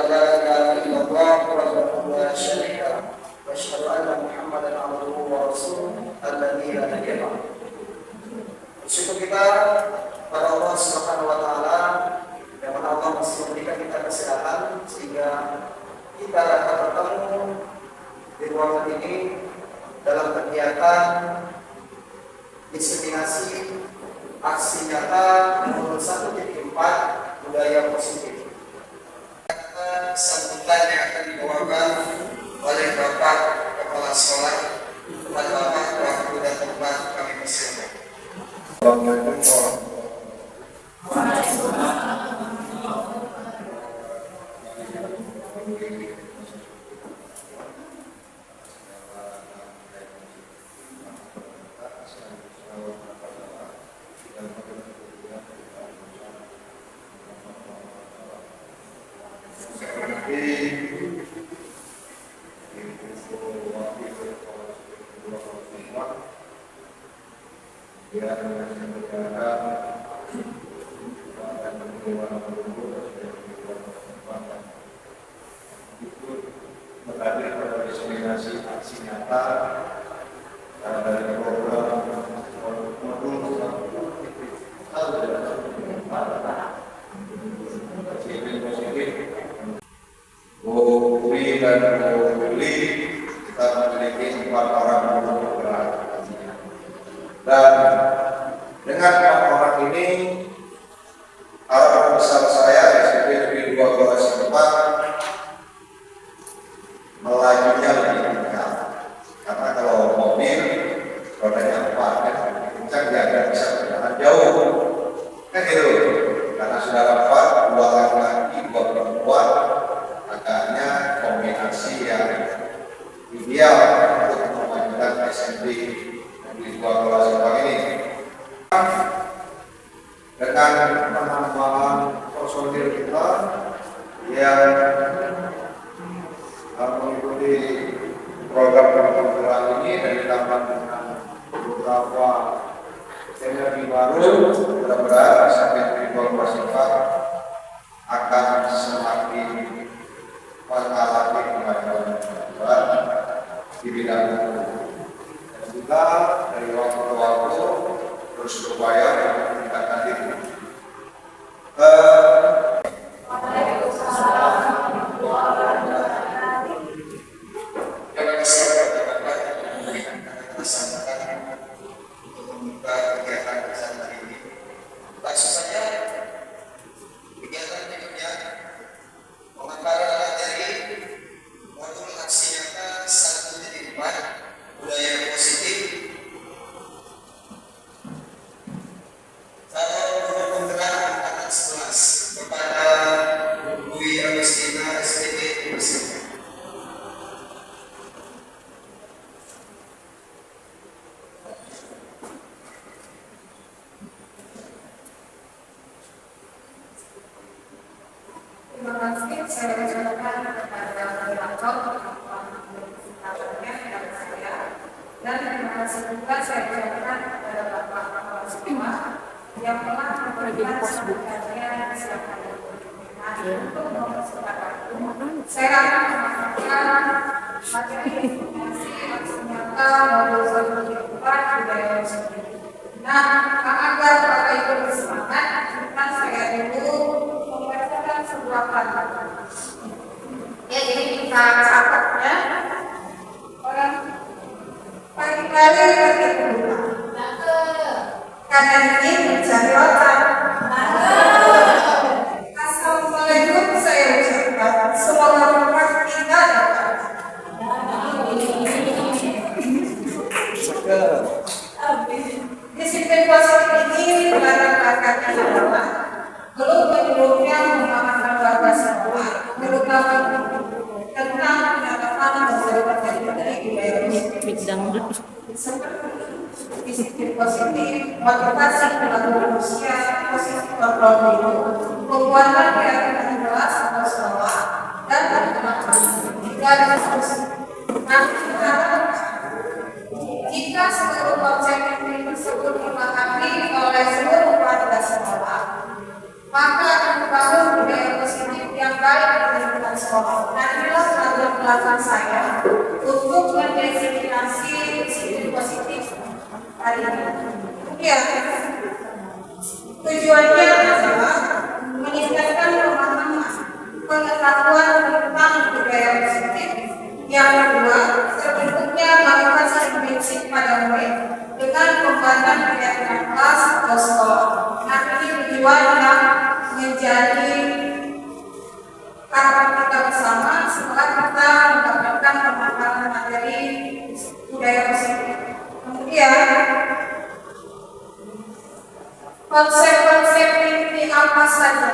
لا إله إلا الله وحده لا شريك له وأشهد أن محمدا عبده ورسوله الذي لا نبي بعده. Bersyukur kita pada Allah Subhanahu wa taala yang mana Allah masih memberikan kita kesehatan sehingga kita dapat bertemu di ruangan ini dalam kegiatan diseminasi aksi nyata nomor 1.4 budaya positif. Sambutan yang akan dibawakan oleh Bapak Kepala Sekolah dan Bapak waktu dan tempat kami persilakan. Berhadir pada diseminasi aksi nyata dari program modul Bukri dan Bukri kita memiliki 4 orang guru penggerak, dan dengan 4 orang ini harapan besar saya SMP Negeri 2 Goa Simatang melajunya lebih kencang, karena kalau mobil rodanya 4 kan kencang dia nggak bisa berjalan jauh kan gitu, karena sudah 4, 2 laki-laki 2 perempuan, agaknya kombinasi yang ideal untuk memajukan SMP Negeri 2 Goa Simatang ini. Dengan penambahan personil kita yang mengikuti program penggerak ini dan ditambah dengan beberapa energi baru, mudah-mudahan sampai di Goa Simatang akan semakin mengalami kemajuan di bidang itu, dan juga dari waktu ke waktu terus berupaya meningkatkan diri. Langsung saja kegiatan berikutnya pemaparan materi modul aksi nyata 1.4 budaya positif. Saya guru penggerak angkatan 11 kepada Bu Agustina SPT Universitas. Terima kasih, saya ucapkan kepada moderator yang saya, dan terima kasih juga saya ucapkan kepada Bapak Kepala Sekolah yang telah memberikan sambutannya siang hari ini untuk mempersembahkan. Saya akan memaparkan materi informasi aksi nyata modul 1.4 budaya positif. Nah, agar Bapak Ibu bersemangat, saya dulu membacakan sebuah kalimat. Ya, jadi kita catat ya. Orang pagi kali lagi berbuka. Karena ini mencari otak. Assalamualaikum, saya ucapkan semoga berkat kita dapat. Disiplin positif ini latar-latarnya adalah belum-belumnya menggunakan bahasa sekolah, terutama tentang penerapan dari budaya positif. Disiplin positif, motivasi perilaku manusia, positif kontrol diri, penguatan keyakinan jelas atau sekolah, dan penerapan dari diskusi. Nah, jika seluruh konsep ini tersebut dipahami oleh seluruh warga sekolah, maka akan membangun budaya positif yang baik di lingkungan belakang saya untuk mendesiminasi disiplin positif hari ini. Kemudian tujuannya adalah meningkatkan pemahaman pengetahuan tentang budaya positif. Yang kedua, terbentuknya motivasi prinsip pada murid dengan pembuatan kegiatan kelas atau sekolah. Nah, ini tujuan yang menjadi harapan kita bersama setelah kita mendapatkan pemahaman materi budaya positif. Kemudian konsep-konsep inti apa saja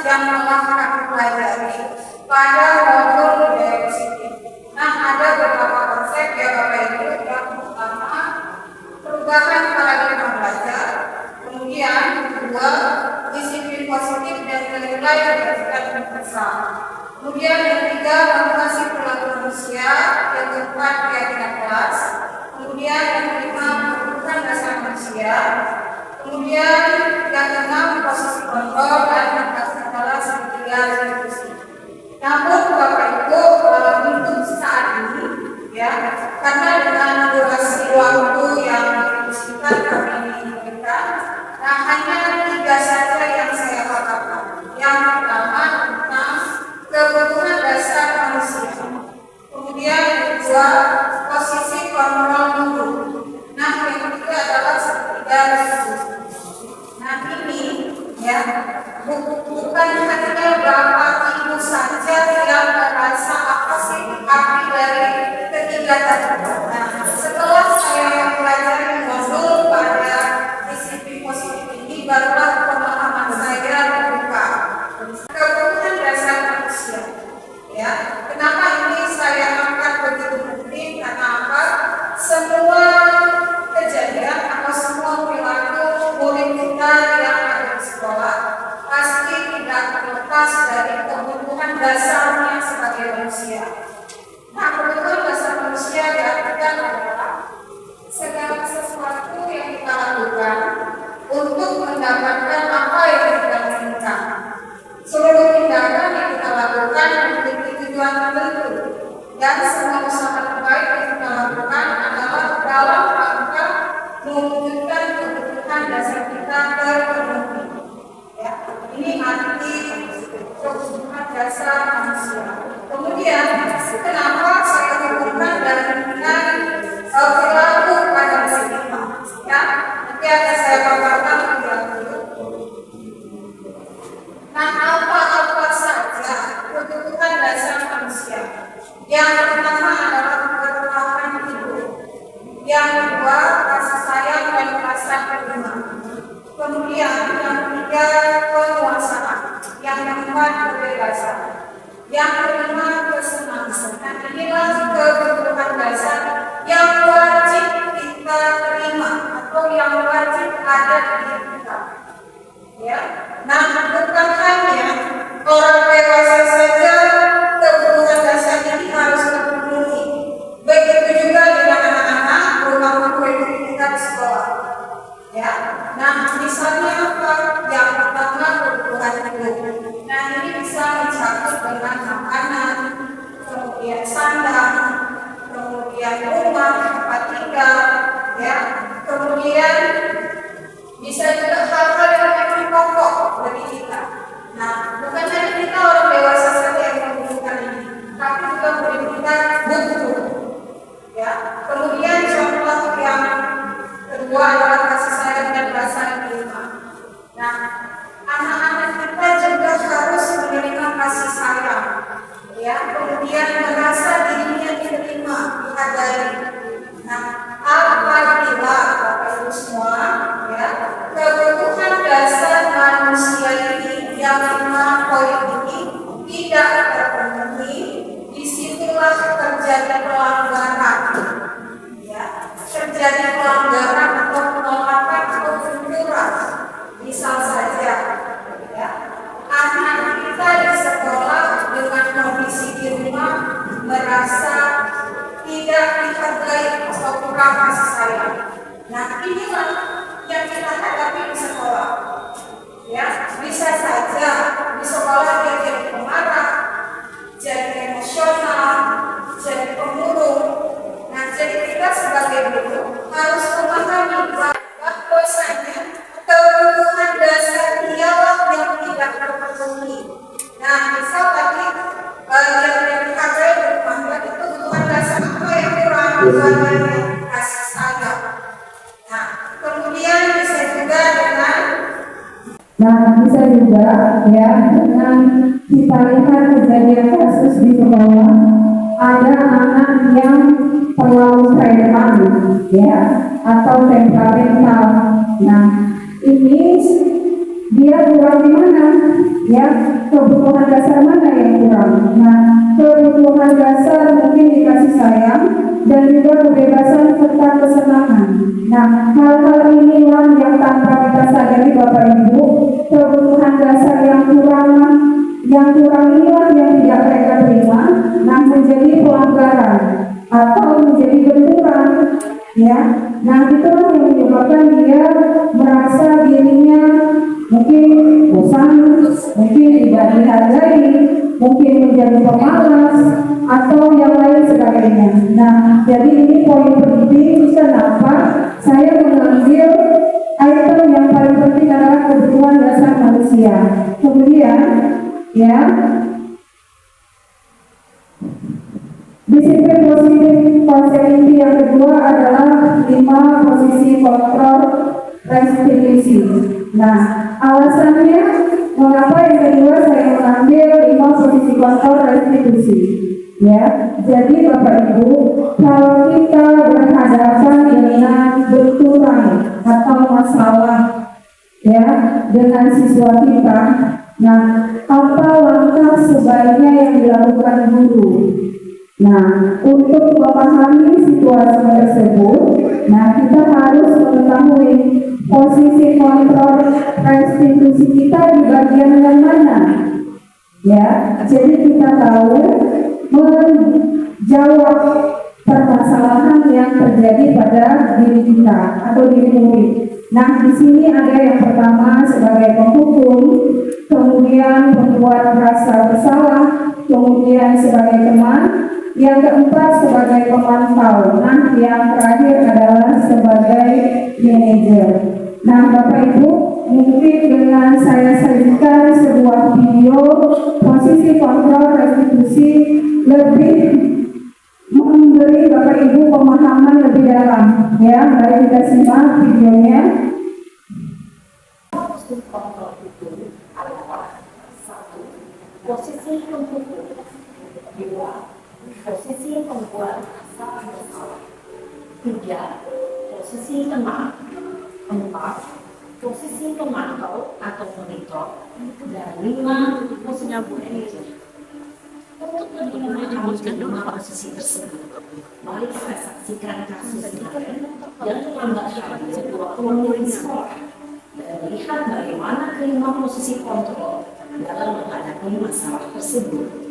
yang telah kami pelajari pada modul budaya positif. Nah, ada beberapa konsep ya Bapak Ibu. Yang pertama, perubahan paradigma belajar. Kemudian kedua, disiplin positif dan nilai berdasarkan universal. Kemudian yang ketiga, motivasi perilaku manusia. Yang keempat, keyakinan kelas. Kemudian yang kelima, kebutuhan dasar manusia. Kemudian yang keenam, posisi kontrol dan kendala segitiga revolusi. Namun Bapak Ibu, untuk saat ini ya, karena dengan durasi waktu yang disingkat kami berikan, nah hanya 3 saja yang saya katakan. Yang pertama tentang kebutuhan dasar manusia. Kemudian yang kedua, posisi kontrol mutu. Nah yang ketiga adalah segitiga revolusi. Nah ini ya, bukan hanya berapa ibu saja yang merasa apa sih arti dari ketiga tadi. Nah, setelah saya mempelajari modul pada disiplin positif ini, barulah pemahaman saya terbuka. Kebutuhan dasar manusia. Ya, kenapa ini saya angkat begitu penting? Karena apa? Semua kejadian atau semua perilaku murid kita yang ada di sekolah pasti tidak terlepas dari kebutuhan dasarnya sebagai manusia. Nah, kebutuhan dasar manusia diartikan adalah segala sesuatu yang kita lakukan untuk mendapatkan apa yang kita inginkan. Seluruh tindakan yang kita lakukan memiliki tujuan tertentu, dan semua usaha terbaik yang kita lakukan adalah dalam rangka mewujudkan kebutuhan dasar kita terpenuhi. Ya, ini arti kebutuhan dasar manusia. Kemudian, kenapa saya hubungkan dengan perilaku pada manusia? Ya, nanti akan saya paparkan perilaku. Nah, apa-apa saja kebutuhan dasar manusia. Yang pertama adalah bertahan hidup. Yang kedua, kasih sayang dan rasa terima. Kemudian yang ketiga, penguasaan. Yang keempat, kebebasan. Yang kelima, kesenangan. Nah, inilah kebutuhan dasar yang wajib kita terima atau yang wajib ada di diri kita. Ya, nah bukan hanya orang dewasa saja kebutuhan dasar ini harus terpenuhi. Begitu juga dengan anak-anak terutama murid kita di sekolah. Ya, nah misalnya apa? Yang pertama kebutuhan hidup. Nah ini bisa mencakup dengan makanan, kemudian sandang, kemudian rumah, tempat tinggal, ya, kemudian bisa juga hal-hal yang memang pokok bagi kita. Nah, bukan hanya kita orang dewasa saja yang membutuhkan ini, tapi juga murid kita butuh. Ya, kemudian contoh yang kedua adalah kasih sayang dan rasa terima. Nah, anak-anak kita juga harus menerima kasih sayang. Ya, kemudian merasa dirinya diterima, dihargai. Nah, apabila Bapak Ibu semua, ya, kebutuhan dasar manusia ini yang 5 poin ini tidak terpenuhi, disitulah terjadi pelanggaran. Ya, terjadi pelanggaran atau penolakan atau benturan. Misal saja, ya, anak kita di sekolah dengan kondisi di rumah merasa tidak dihargai atau kurang kasih sayang. Nah, inilah yang kita hadapi di sekolah. Ya, bisa saja di sekolah dia jadi pemarah, jadi emosional, pasangan yang kasih sayang. Nah, kemudian bisa juga dengan bisa juga ya dengan kita lihat kejadian kasus di sekolah, ada anak yang terlalu preman ya atau temperamental. Nah, ini dia kurang di mana? Ya, kebutuhan dasar mana yang kurang? Nah, kebutuhan dasar mungkin dikasih sayang dan juga kebebasan serta kesenangan. Nah, hal-hal inilah yang tanpa kita sadari Bapak Ibu, kebutuhan dasar yang kurang inilah yang tidak mereka terima, nah menjadi pelanggaran atau menjadi benturan, ya. Nah, itulah yang menyebabkan dia merasa dirinya mungkin bosan, mungkin tidak dihargai, mungkin menjadi pemalas atau yang lain sebagainya. Nah, jadi ini poin penting kenapa saya mengambil item yang paling penting adalah kebutuhan dasar manusia. Kemudian, ya, disiplin positif konsep inti yang kedua adalah 5 posisi kontrol restitusi. Nah, alasannya mengapa yang kedua saya mengambil 5 posisi kontrol restitusi. Ya, jadi Bapak Ibu, kalau kita berhadapan dengan benturan atau masalah ya dengan siswa kita, nah apa langkah sebaiknya yang dilakukan guru? Nah, untuk memahami situasi tersebut, nah kita harus mengetahui posisi kontrol restitusi kita di bagian yang mana. Ya, jadi kita tahu menjawab permasalahan yang terjadi pada diri kita atau diri murid. Nah, di sini ada yang pertama sebagai penghukum, kemudian membuat rasa bersalah, kemudian sebagai teman, yang keempat sebagai pemantau, nah yang terakhir adalah sebagai manajer. Nah, Bapak Ibu, mungkin dengan saya sajikan sebuah video posisi kontrol restitusi lebih memberi Bapak Ibu pemahaman lebih dalam. Ya, mari kita simak videonya. Kontrol itu adalah 1. Posisi penghukum, 2. Posisi pembuat rasa bersalah, 3. Posisi teman, 4. Posisi pemantau atau monitor, dan 5. Posisi manajer. Untuk lebih memahami posisi tersebut, mari kita saksikan kasus yang melambangkan sebuah pemimpin sekolah dan melihat bagaimana kelima posisi kontrol dalam menghadapi masalah tersebut.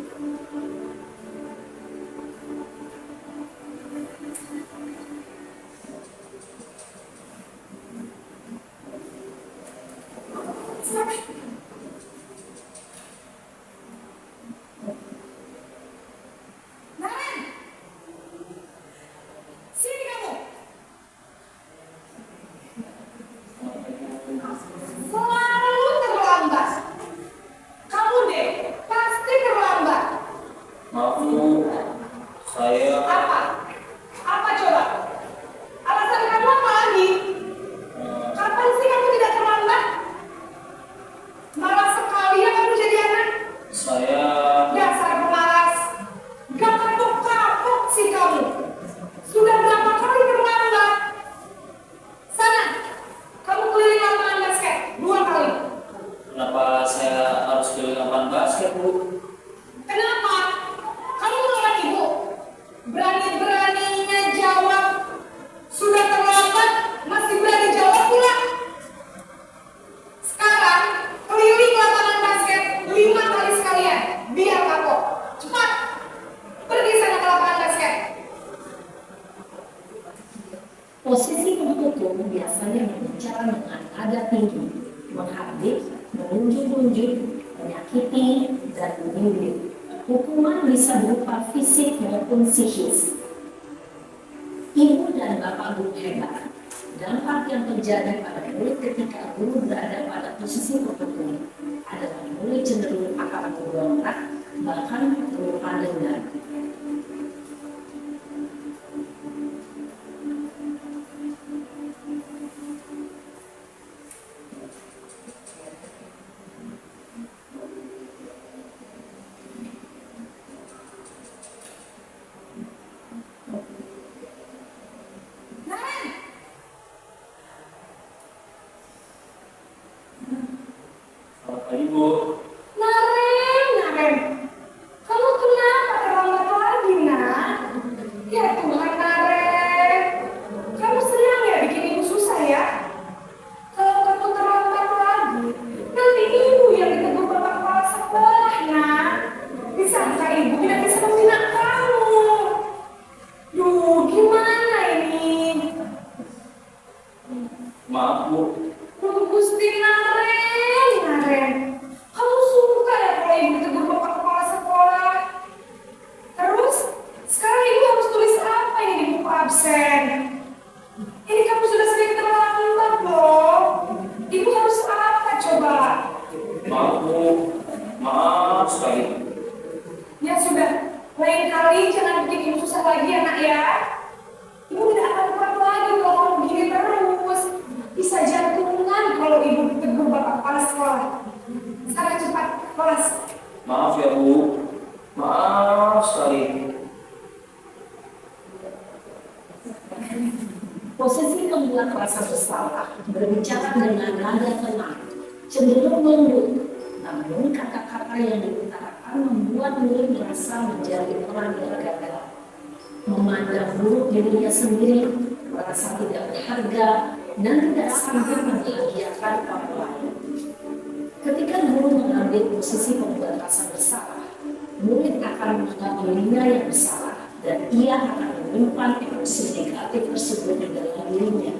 Posisi penghukum biasanya berbicara dengan nada tinggi, menghardik, menunjuk-nunjuk, menyakiti, dan menyindir. Hukuman bisa berupa fisik maupun psikis. Ibu dan bapak guru hebat. Dampak yang terjadi pada murid ketika guru berada pada posisi penghukum adalah murid cenderung akan memberontak, bahkan berupa dendam. lain kali jangan bikin ibu susah lagi ya nak ya. Ibu tidak akan kuat lagi kalau kamu begini terus. Bisa jantungan kalau ibu tegur bapak kepala sekolah. Sekarang cepat kelas. Maaf ya Bu, maaf sekali. Posisi membuat rasa bersalah, berbicara dengan nada tenang, cenderung lembut, namun kata-kata yang diutarakan membuat murid merasa menjadi orang yang gagal. Memandang buruk dirinya sendiri, merasa tidak berharga, dan tidak sanggup membahagiakan orang lain. Ketika guru mengambil posisi membuat rasa bersalah, murid akan menganggap dirinya yang bersalah, dan ia akan menyimpan emosi negatif tersebut di dalam dirinya.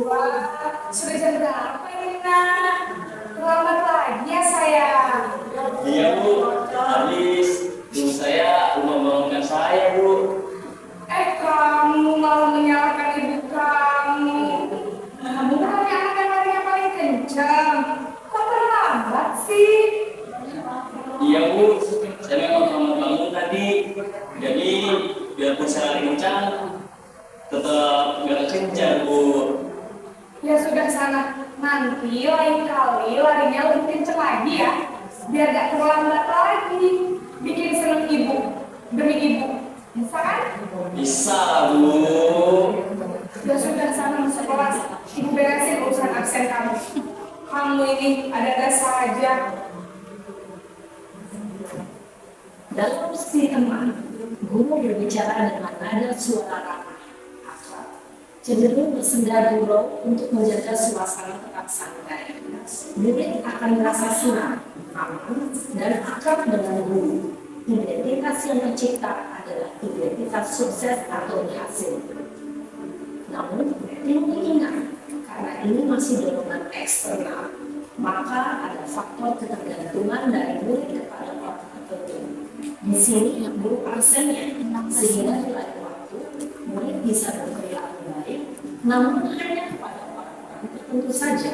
Wah, sudah jam berapa ini nak? Terlambat lagi ya sayang. Iya Bu, habis ibu saya membangunkan saya Bu. Kamu malah menyalahkan ibu kamu. Kamu kan yang akan larinya paling kencang. Kok terlambat sih? Iya Bu, saya memang mau bangun tadi. Jadi biarpun saya lari kencang, tetap nggak kencang Bu. Ya sudah sana, nanti lain kali larinya lebih kencang lagi ya. Biar gak terlambat lagi. Bikin seneng ibu, demi ibu. Bisa kan? Bisa Bu. Ya sudah sana masuk kelas. Ibu beresin urusan absen kamu. Kamu ini ada-ada saja. Dalam sesi teman, guru berbicara dengan nada suara ramah, akrab, cenderung bersenda gurau untuk menjaga suasana tetap santai. Murid akan merasa senang, aman, dan akrab dengan guru. Identitas yang tercipta adalah identitas sukses atau berhasil. Namun, perlu diingat, karena ini masih dorongan eksternal, maka ada faktor ketergantungan dari murid kepada orang tertentu. Di sini guru absennya, sehingga di lain waktu murid bisa berperilaku baik, namun hanya kepada orang-orang tertentu saja.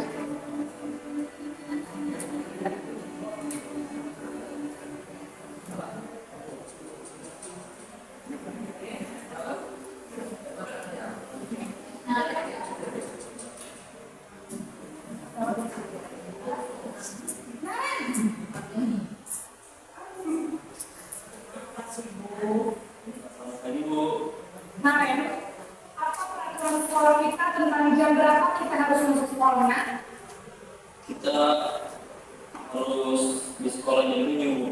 Tadi Bu, Naren, apa peraturan sekolah kita tentang jam berapa kita harus masuk sekolah, nak? kita harus di sekolah jam 7 Bu.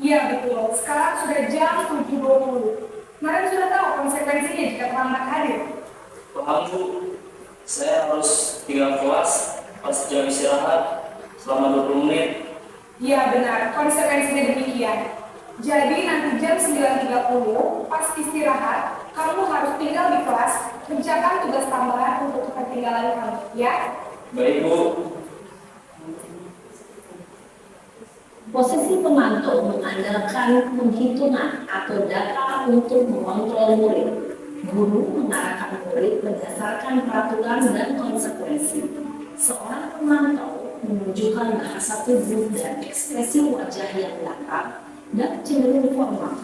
Iya betul, sekarang sudah jam 7.20. Naren sudah tahu konsekuensinya jika terlambat hadir. Paham Bu, saya harus tinggal kelas pas jam istirahat selama 20 menit. Iya benar, konsekuensinya demikian. Jadi nanti jam 9.30 pas istirahat, kamu harus tinggal di kelas, kerjakan tugas tambahan untuk ketinggalan kamu, ya? Baik Bu. Posisi pemantau mengandalkan penghitungan atau data untuk mengontrol murid. Guru mengarahkan murid berdasarkan peraturan dan konsekuensi. Seorang pemantau menunjukkan bahasa tubuh dan ekspresi wajah yang datar dan cenderung formal.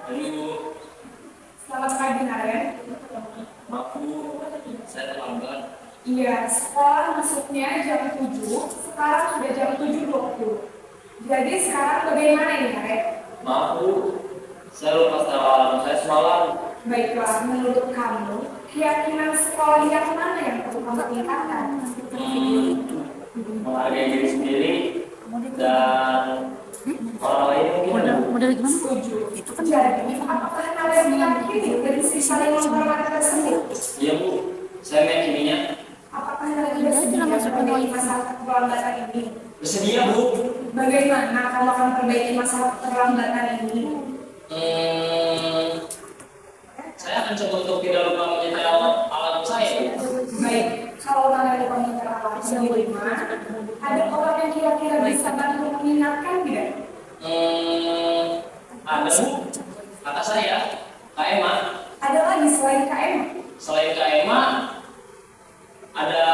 Tadi Bu, Selamat pagi, Naren. maaf Bu, saya terlambat. Iya, sekolah masuknya jam 7, sekarang sudah jam 7.20. Jadi sekarang bagaimana ini, Naren? Maaf Bu, saya lupa setelah saya semalam. Baiklah, menurut kamu, keyakinan sekolah yang mana yang perlu kamu tingkatkan? Menghargai diri sendiri dan Setuju. Jadi, apakah kalian meyakini prinsip saling menghormati tersebut? Iya Bu, saya meyakininya. Apakah kalian bersedia memperbaiki masalah keterlambatan ini? Bersedia Bu. Bagaimana kamu akan perbaiki masalah keterlambatan ini? Saya akan coba untuk tidak lupa menyetel alat saya. Baik, kalau kalian lupa menyetel alat bagaimana? Ada orang yang kira-kira bisa bantu mengingatkan tidak? Ada Bu, kata saya, Kak Emma. Ada lagi selain KM? Selain Kak Emma, ada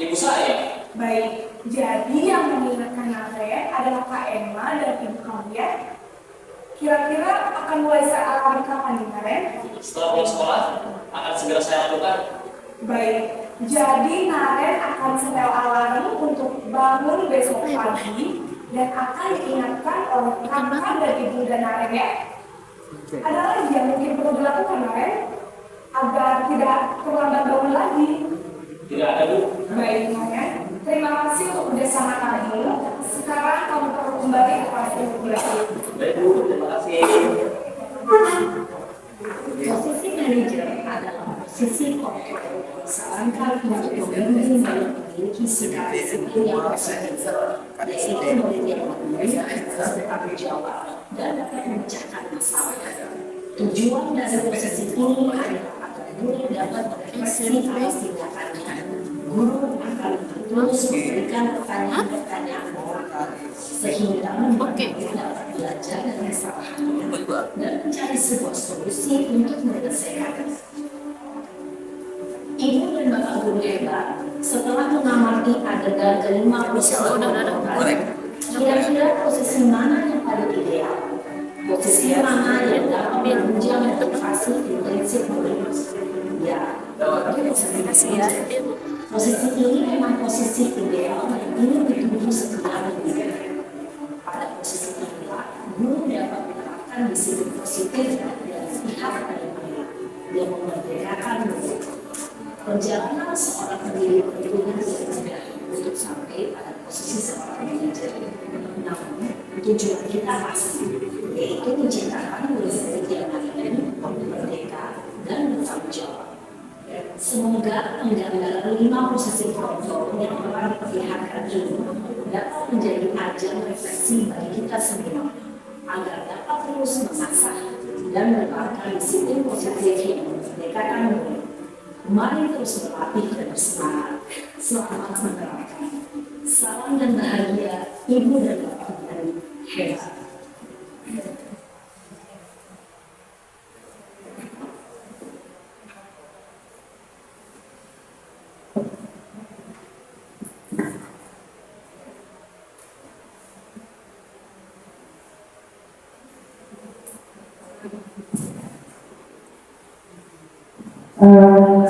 ibu saya. Baik, jadi yang mengingatkan kalian adalah Kak Emma dan ibu kalian. Kira-kira akan mulai saya alami kapan nih kalian? Setelah pulang sekolah, akan segera saya lakukan. Baik, jadi Naren akan setel alarm untuk bangun besok pagi dan akan diingatkan oleh kakak dan ibu dan Naren ya. Ada lagi yang mungkin perlu dilakukan Naren agar tidak terlambat bangun lagi. Tidak ada Bu. Baik Naren, terima kasih untuk kerjasama kamu. Sekarang kamu perlu kembali ke kelas 12. Baik Bu, terima kasih. Posisi manajer adalah posisi kontrol. Sarankan untuk pemimpin yang memiliki sikap disiplin yang positif, yaitu murid yang memiliki bertanggung jawab dan dapat memecahkan masalah. Tujuan dari posisi ini adalah agar murid dapat berefleksi atas tindakannya. Guru akan terus memberikan pertanyaan-pertanyaan moral sehingga murid dapat belajar dari kesalahannya dan mencari sebuah solusi untuk menyelesaikannya. Ibu dan Bapak Guru hebat, setelah mengamati adegan ke-59, kira-kira posisi mana yang paling ideal? Posisi mana yang dapat menunjang motivasi intensif murid? Ya, posisi ini memang posisi ideal yang ingin dituju setiap murid. Pada posisi inilah, guru dapat menerapkan disiplin positif dan pihak pada murid yang memerdekakan murid. Perjalanan seorang pendiri tentunya tidak mudah untuk sampai pada posisi seorang manajer. Namun, tujuan kita pasti, yaitu menciptakan murid yang mandiri, merdeka, dan bertanggung jawab. Semoga penggambaran 5 posisi kontrol yang telah diperlihatkan ini dapat menjadi ajang refleksi bagi kita semua, agar dapat terus mengasah dan menerapkan disiplin positif yang memerdekakan murid. Mari terus berlatih dan bersemangat. Selamat menerapkan. Salam dan bahagia, Ibu dan Bapak Guru hebat.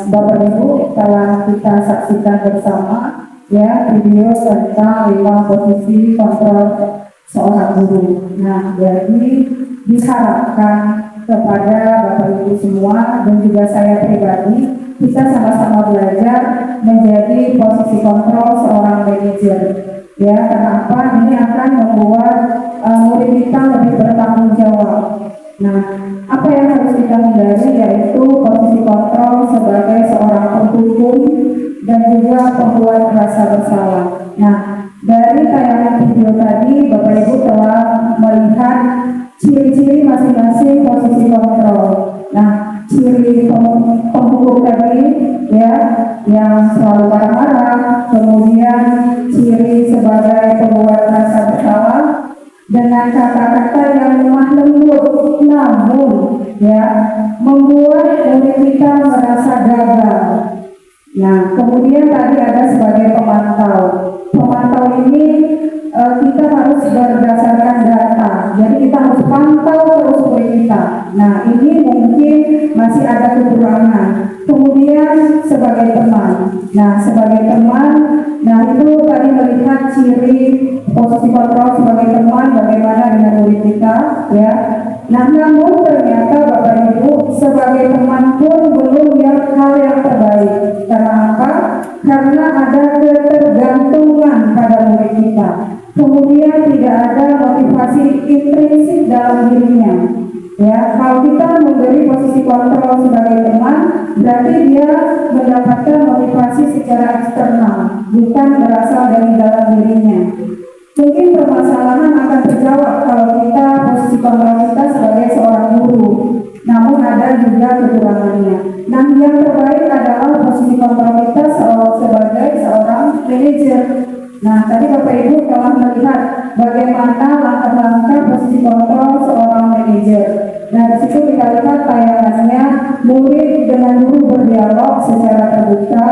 Bapak Ibu telah kita saksikan bersama ya video tentang 5 posisi kontrol seorang guru. Nah, jadi diharapkan kepada Bapak Ibu semua dan juga saya pribadi, kita sama-sama belajar menjadi posisi kontrol seorang manajer. Ya, kenapa? Ini akan membuat murid kita lebih bertanggung jawab. Nah, apa yang harus kita hindari yaitu posisi kontrol sebagai seorang penghukum dan juga pembuat rasa bersalah. Nah, dari tayangan video tadi, Bapak Ibu telah melihat ciri-ciri masing-masing posisi kontrol. Nah, ciri penghukum tadi ya, yang selalu marah-marah, kemudian ciri sebagai pembuat rasa bersalah dengan kata-kata yang lemah lembut, namun ya membuat murid kita merasa gagal. Nah, kemudian tadi ada sebagai pemantau. Pemantau ini kita harus berdasarkan data. Jadi kita harus pantau terus murid kita. Nah, ini mungkin masih ada kekurangan. Kemudian sebagai teman. Nah, sebagai teman, nah itu tadi melihat ciri posisi kontrol sebagai teman bagaimana dengan murid kita, ya. Nah, namun ternyata Bapak Ibu sebagai teman pun belum hal yang terbaik. Karena apa? Karena ada ketergantungan pada murid kita. kemudian tidak ada motivasi intrinsik dalam dirinya. Ya, kalau kita memberi posisi kontrol sebagai teman, berarti dia mendapatkan motivasi secara eksternal, bukan berasal dari dalam dirinya. Mungkin permasalahan akan terjawab kalau kita posisi kontrol kita sebagai seorang guru, namun ada juga kekurangannya. Nah, yang terbaik adalah posisi kontrol kita sebagai seorang manajer. Nah, tadi Bapak Ibu telah melihat bagaimana langkah-langkah posisi kontrol seorang manajer. Nah, di situ kita lihat tayangannya murid dengan guru berdialog secara terbuka,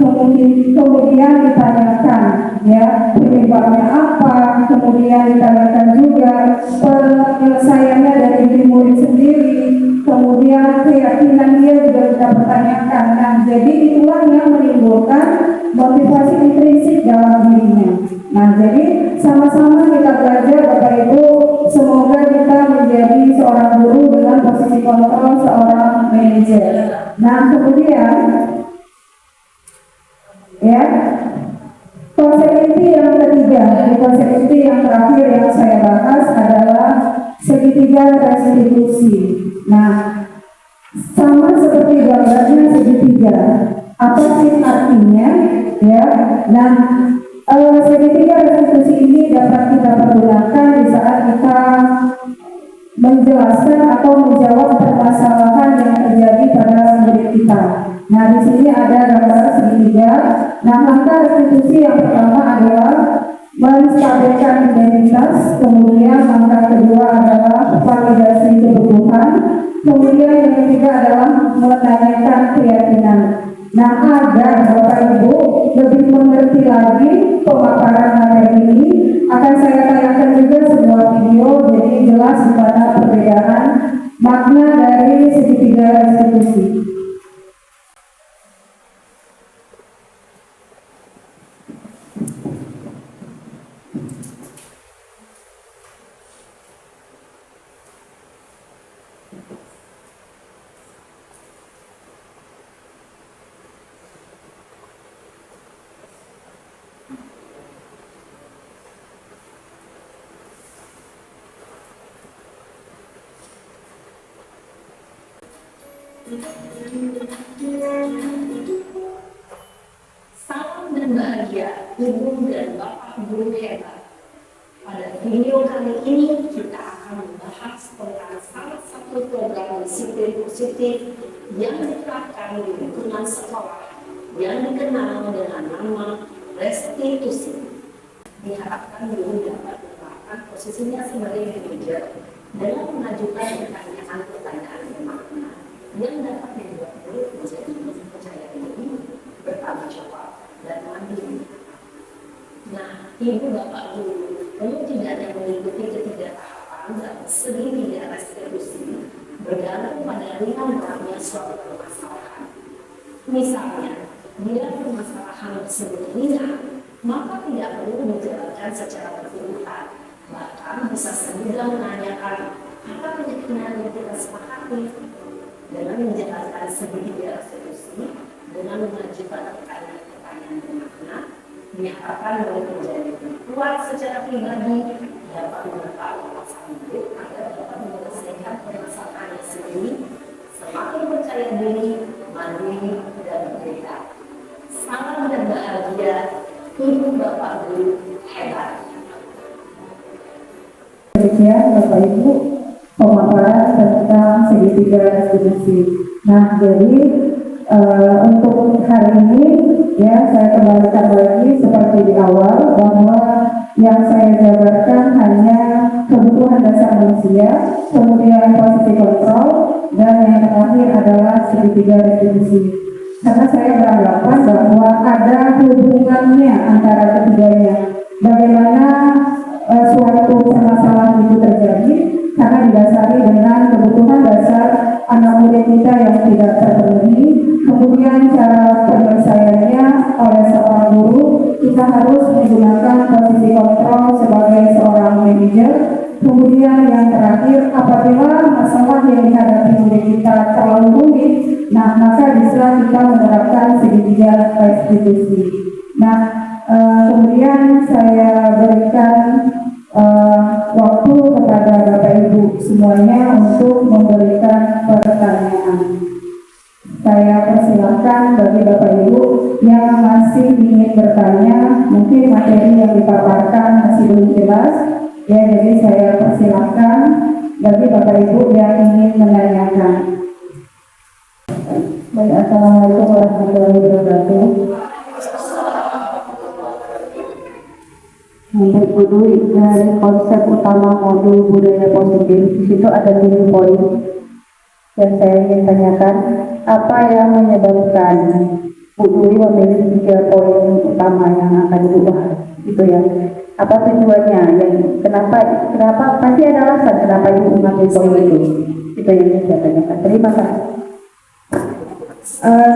kemudian ditanyakan ya penyebabnya apa, kemudian ditanyakan juga penyelesaiannya dari diri murid sendiri, kemudian keyakinan dia juga kita pertanyakan. Nah, jadi itulah yang menimbulkan motivasi intrinsik dalam dirinya. Nah, jadi sama-sama kita belajar Bapak Ibu, semoga kita menjadi seorang guru dengan posisi kontrol seorang manajer. Nah, kemudian ya konsep inti yang ketiga, konsep inti yang terakhir yang saya bahas adalah segitiga restitusi. Nah, sama seperti gambarnya segitiga. Apa sih artinya? Ya, nah segitiga restitusi ini dapat kita pergunakan di saat kita menjelaskan atau menjawab permasalahan yang terjadi pada murid kita. Nah, di sini ada gambar segitiga. Nah, langkah restitusi yang pertama adalah menstabilkan identitas, kemudian langkah kedua adalah validasi kebutuhan, kemudian yang ketiga adalah menanyakan keyakinan. Nah, agar Bapak Ibu lebih mengerti lagi pemaparan materi ini, akan saya tayangkan juga sebuah video, jadi jelas di mana perbedaan makna dari segitiga restitusi. Salam dan bahagia Ibu dan Bapak Guru hebat. Pada video kali ini kita akan membahas tentang salah satu program disiplin positif yang diterapkan di lingkungan sekolah yang dikenal dengan nama restitusi. Diharapkan guru dapat menerapkan posisinya sebagai manajer dengan mengajukan pertanyaan-pertanyaan bermakna yang dapat membuat murid menjadi lebih percaya diri, bertanggung jawab, dan mandiri. Nah, Ibu Bapak Guru perlu tidak hanya mengikuti ketiga tahapan dalam segitiga restitusi bergantung pada ringan beratnya suatu permasalahan. Misalnya, bila permasalahan tersebut ringan, maka tidak perlu dijalankan secara berturut-turut. Bahkan bisa semudah menanyakan apa keyakinan yang kita sepakati. Dengan menjalankan segitiga restitusi, dengan mengajukan pertanyaan-pertanyaan bermakna, diharapkan murid menjadi lebih kuat secara pribadi, dapat mengetahui masalah murid agar dapat menyelesaikan permasalahannya sendiri, semakin percaya diri, mandiri, dan berdaya. Salam dan bahagia, Ibu Bapak Guru hebat. Demikian Bapak Ibu pemaparan tentang segitiga restitusi. Nah, jadi untuk hari ini ya saya kembalikan lagi seperti di awal bahwa yang saya jabarkan hanya kebutuhan dasar manusia, kemudian posisi kontrol, dan yang terakhir adalah segitiga restitusi. Karena saya beranggapan bahwa ada hubungannya antara ketiganya. Bagaimana suatu permasalahan itu terjadi? Karena didasari dengan kebutuhan dasar anak murid kita yang tidak terpenuhi, kemudian cara penyelesaiannya oleh seorang guru, kita harus menggunakan posisi kontrol sebagai seorang manajer. Kemudian yang terakhir, apabila masalah yang dihadapi murid kita terlalu rumit, nah maka bisa kita menerapkan segitiga restitusi. Nah, kemudian saya berikan waktu kepada Bapak Ibu semuanya untuk memberikan pertanyaan. Saya persilakan bagi Bapak Ibu yang masih ingin bertanya, mungkin materi yang dipaparkan masih belum jelas, ya, jadi saya persilakan bagi Bapak Ibu yang ingin menanyakan. Baik, assalamualaikum warahmatullahi wabarakatuh. Untuk dulu dari konsep utama modul budaya positif, di situ ada 7 poin yang saya ingin tanyakan. Apa yang menyebabkan Bu Duri memilih 3 poin utama yang akan diubah? Itu ya. Apa tujuannya? Yang kenapa pasti ada alasan kenapa Ibu mengambil poin itu. Itu yang ingin saya tanyakan. Terima kasih.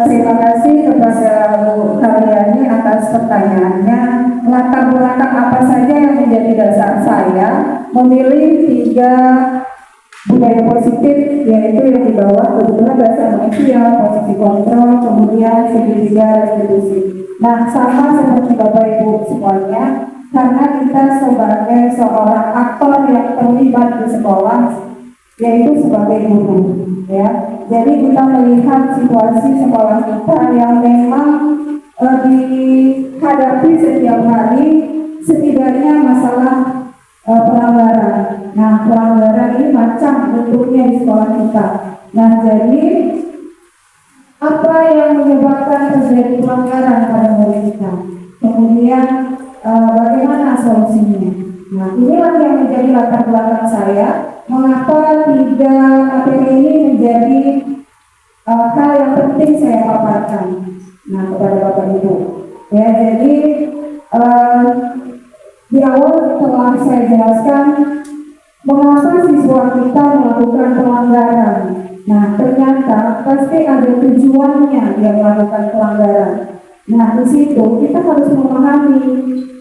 Terima kasih kepada Bu Karyani atas pertanyaannya. Latar belakang apa saja yang menjadi dasar saya memilih 3 budaya positif, yaitu yang di bawah kebetulan bahasa manusia, posisi kontrol, kemudian segitiga restitusi. Nah, sama seperti Bapak Ibu semuanya, karena kita sebagai seorang aktor yang terlibat di sekolah, yaitu sebagai guru, ya. Jadi kita melihat situasi sekolah kita yang memang dihadapi setiap hari, setidaknya masalah pelanggaran. Nah, pelanggaran ini macam bentuknya di sekolah kita. Nah, jadi apa yang menyebabkan terjadi pelanggaran pada murid kita? Kemudian bagaimana solusinya? Nah, inilah yang menjadi latar belakang saya. Mengapa 3 materi ini menjadi hal yang penting saya paparkan. Nah, kepada Bapak Ibu. Ya, jadi di awal telah saya jelaskan mengapa siswa kita melakukan pelanggaran. Nah, ternyata pasti ada tujuannya dia melakukan pelanggaran. Nah, di situ kita harus memahami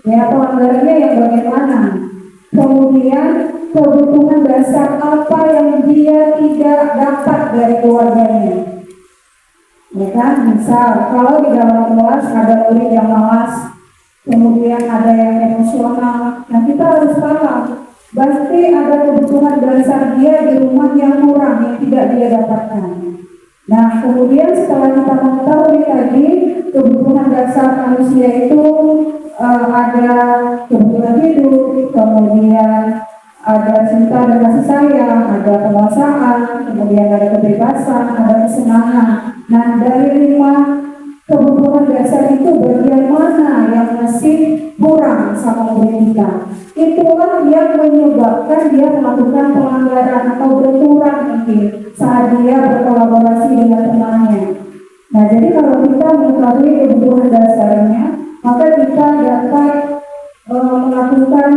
ya pelanggarannya yang bagaimana. Kemudian kebutuhan dasar apa yang dia tidak dapat dari keluarganya. Ya kan, misal kalau di dalam kelas ada murid yang malas, kemudian ada yang emosional, nah kita harus paham pasti ada kebutuhan dasar dia di rumah yang kurang, yang tidak dia dapatkan. Nah, kemudian setelah kita mengetahui tadi kebutuhan dasar manusia itu ada kebutuhan hidup, kemudian ada cinta dan kasih sayang, ada penguasaan, kemudian ada kebebasan, ada kesenangan. Nah, dari 5 kebutuhan dasar itu bagian mana yang masih kurang sama murid kita? Itulah yang menyebabkan dia melakukan pelanggaran atau berkurang mungkin saat dia berkolaborasi dengan temannya. Nah, jadi kalau kita mengetahui kebutuhan dasarnya, maka kita dapat melakukan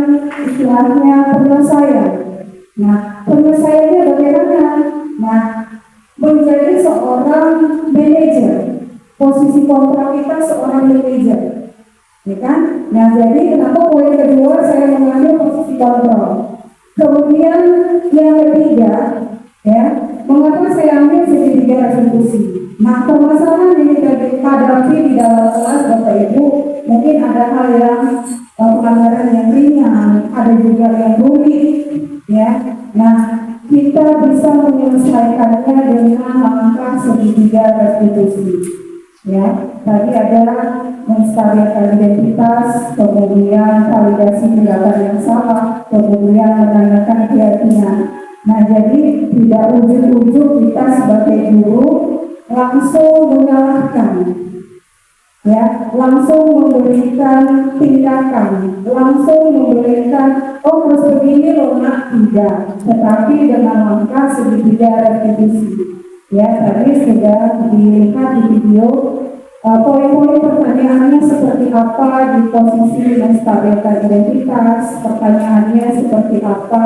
istilahnya penyelesaian. Nah, penyelesaiannya bagaimana? Nah, menjadi seorang manajer. Posisi kontrak kita seorang manajer, ya kan? Nah, jadi kenapa poin kedua saya mengambil posisi kontrol. Kemudian yang ketiga, ya, mengapa saya ambil segitiga restitusi? Nah, permasalahan yang kita hadapi di dalam kelas Bapak Ibu, mungkin ada hal yang pelanggaran yang ringan, ada juga yang rumit, ya. Nah, kita bisa menyelesaikannya dengan langkah segitiga restitusi. Ya, tadi adalah menstabilkan identitas, kemudian validasi tindakan yang salah, kemudian menanyakan keyakinan. Nah, jadi tidak ujung-ujung kita sebagai guru langsung menyalahkan, ya, langsung memberikan tindakan, langsung memberikan oh harus begini loh nak, tidak, tetapi dengan langkah segitiga restitusi. Ya, tadi sudah dilihat di video poin-poin pertanyaannya seperti apa di posisi menstabilkan identitas, pertanyaannya seperti apa,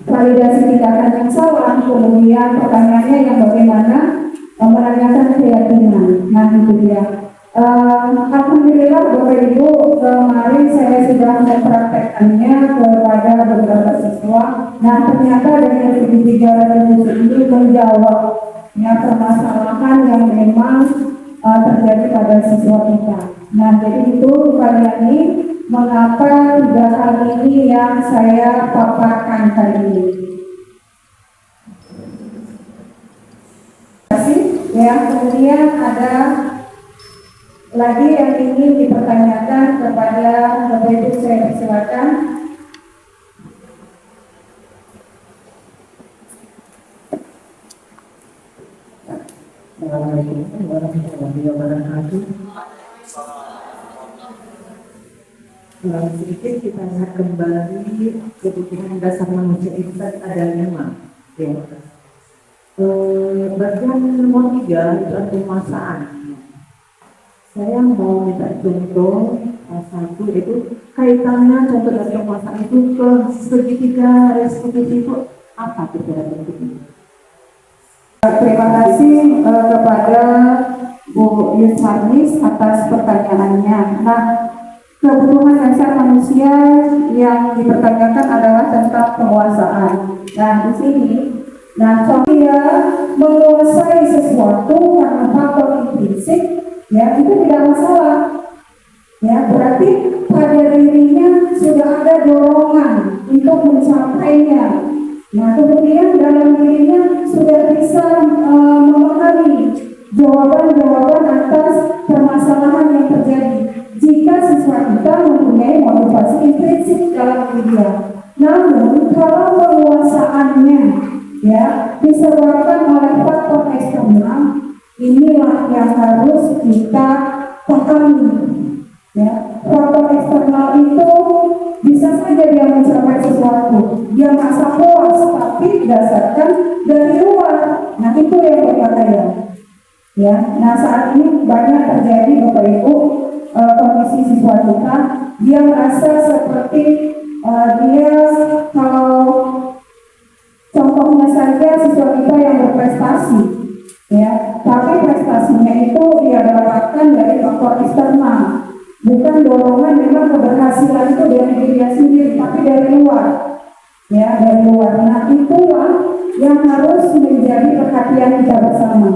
validasi tindakan yang salah, kemudian pertanyaannya yang bagaimana menanyakan keyakinan. Nah, itu dia. Alhamdulillah Bapak Ibu, kemarin saya sudah mempraktekkannya kepada beberapa siswa. Nah, ternyata dengan segitiga restitusi ini menjawab ya permasalahan yang memang terjadi pada siswa kita. Nah, jadi itu kali ini mengapa 3 hal ini yang saya paparkan kali ini. Terima kasih. Ya, kemudian ada lagi yang ingin dipertanyakan kepada Bapak Ibu, saya persilakan. Assalamualaikum warahmatullahi wabarakatuh. Sedikit kita lihat kembali kebutuhan dasar manusia itu ada 5. Ya. Bagian nomor 3 itu ada penguasaan. Saya mau minta contoh satu itu kaitannya contoh dari penguasaan itu ke segitiga restitusi itu apa kira-kira bentuknya? Terima kasih kepada Bu Yusmarnis atas pertanyaannya. Nah, kebutuhan dasar manusia yang dipertanyakan adalah tentang penguasaan. Nah, di sini, dia menguasai sesuatu karena faktor intrinsik, ya itu tidak masalah. Ya, berarti pada dirinya sudah ada dorongan untuk mencapainya. Nah, kemudian dalam dirinya sudah bisa memahami jawaban-jawaban atas permasalahan yang terjadi jika siswa kita mempunyai motivasi intrinsik dalam diri dia. Namun, kalau penguasaannya ya disebabkan oleh faktor eksternal, inilah yang harus kita pahami. Ya, faktor eksternal itu bisa saja dia mencapai sesuatu, dia merasa puas, tapi berdasarkan dari luar. Nah, itu yang berbahaya. Ya, nah saat ini banyak terjadi Bapak Ibu, kondisi siswa kita, dia merasa seperti dia kalau contohnya saja siswa kita yang berprestasi, ya, tapi prestasinya itu dia dapatkan dari faktor eksternal. Bukan dorongan, memang keberhasilan itu dari diri sendiri, tapi dari luar, ya dari luar. Nah, itulah yang harus menjadi perhatian kita bersama,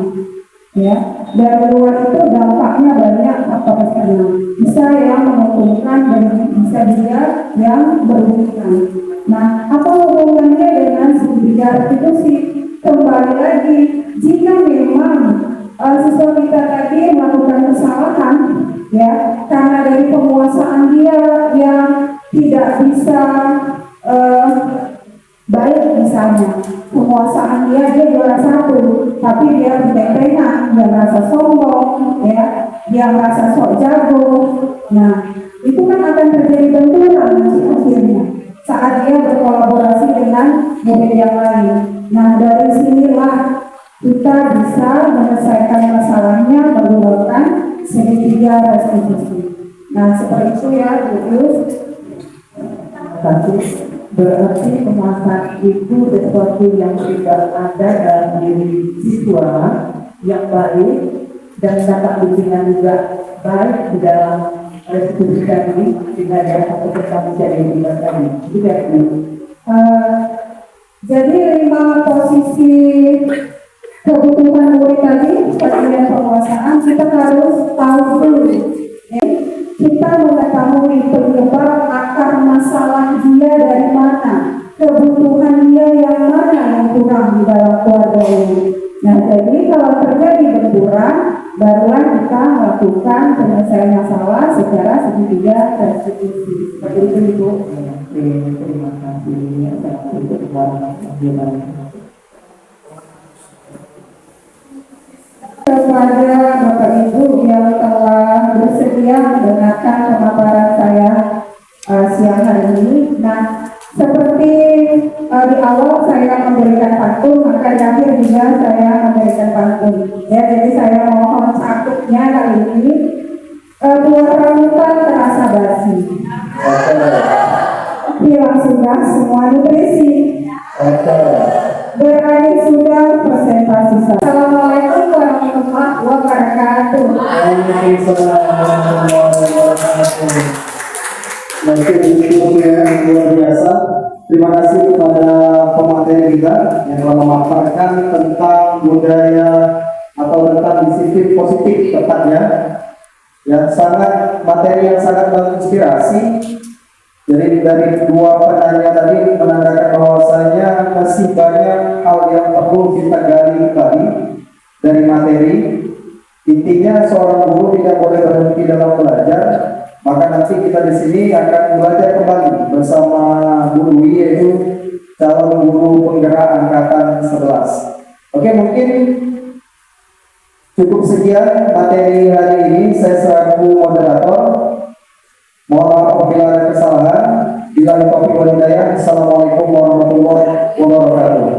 ya. Dari luar itu dampaknya banyak faktor eksternal. Bisa yang menguntungkan dan bisa juga yang merugikan. Nah, apa hubungannya dengan segitiga restitusi? Kembali lagi, jika memang siswa kita tadi melakukan kesalahan, ya karena dari penguasaan dia yang tidak bisa baik, misalnya penguasaan dia juara 1, tapi dia bertentangan, dia merasa sombong, ya dia merasa sok jago. Nah, itu kan akan terjadi benturan nanti akhirnya saat dia berkolaborasi dengan murid yang lain. Nah, dari sinilah kita bisa menyelesaikan masalahnya menggunakan segitiga restitusi. Nah, seperti itu ya, Bu Yus. Tapi berarti penguasaan itu sesuatu yang tidak ada dalam diri siswa yang baik dan dapat dukungan juga baik di dalam restitusi tadi, sehingga ada satu pertanggung jawab tadi. Tidak. Jadi 5 posisi kebutuhan murid tadi bagian penguasaan kita harus tahu dulu. Kita mengetahui penyebab akar masalah dia dari mana, kebutuhan dia yang mana yang kurang di dalam keluarga ini. Nah, jadi kalau terjadi benturan, barulah kita melakukan penyelesaian masalah secara segitiga restitusi. Seperti itu, Ibu. Terima kasih untuk kepada Bapak Ibu yang telah bersedia mendengarkan pemaparan saya siang hari ini. Nah, seperti di awal saya memberikan pantun, maka di akhir juga saya memberikan pantun. Ya, jadi saya mohon sakitnya kali ini buat rambutan terasa basi. Hilang sudah semua nutrisi. Berakhir sudah presentasi saya. Assalamualaikum warahmatullahi wabarakatuh. Waalaikumsalam warahmatullahi wabarakatuh. Baik, itu ya luar biasa. Terima kasih kepada pemateri kita yang telah memaparkan tentang budaya atau tentang disiplin positif tepatnya, yang sangat materi yang sangat menginspirasi. Jadi dari dua penanya tadi menandakan bahwasanya masih banyak hal yang perlu kita gali kembali dari materi. Intinya seorang guru tidak boleh berhenti dalam belajar, maka nanti kita di sini akan belajar kembali bersama guru yaitu calon guru penggerak angkatan 11. Oke, mungkin cukup sekian materi hari ini. Saya selaku moderator. Mohon maaf apabila ada kesalahan. Bila taufiq wal hidayah. Assalamualaikum warahmatullahi wabarakatuh.